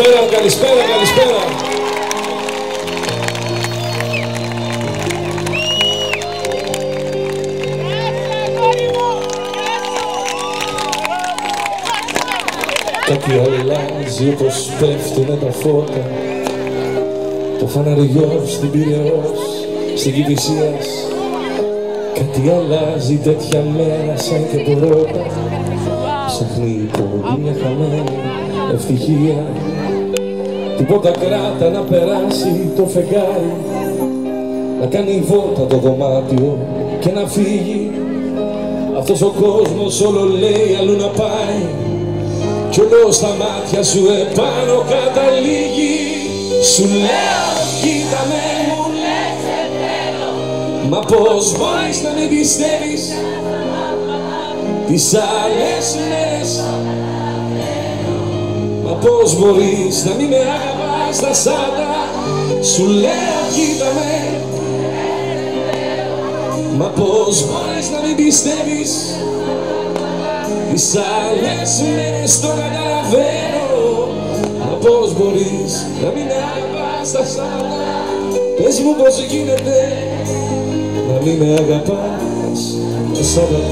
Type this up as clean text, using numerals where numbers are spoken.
Καλησπέρα, καλησπέρα, καλησπέρα. Κάτι αλλάζει όπως πέφτουνε τα φώτα. Το φαναριό στην Πειραιώς, στην Κηφισίας. Κάτι αλλάζει τέτοια μέρα σαν και πρώτα. Ψάχνει πολύ μια χαμένη ευτυχία. Τίποτα κράτα να περάσει το φεγγάρι, να κάνει βόλτα το δωμάτιο και να φύγει. Αυτός ο κόσμος όλο λέει αλλού να πάει κι όλο στα μάτια σου επάνω καταλήγει. Σου λέω κοίτα με, μου λες σε θέλω, μα πώς μπορείς να μην πιστεύεις τις άλλες μέρες? Μα πώς μπορείς να μην με αγαπάς τα σάτα? Σου λέω κοίτα με, μα πώς μπορείς να μην πιστεύεις τις άλλες μέρες? Το καταλαβαίνω. Μα πώς μπορείς να μην με αγαπάς τα σάτα? Πες μου πώς γίνεται να μην με αγαπάς τα σάτα?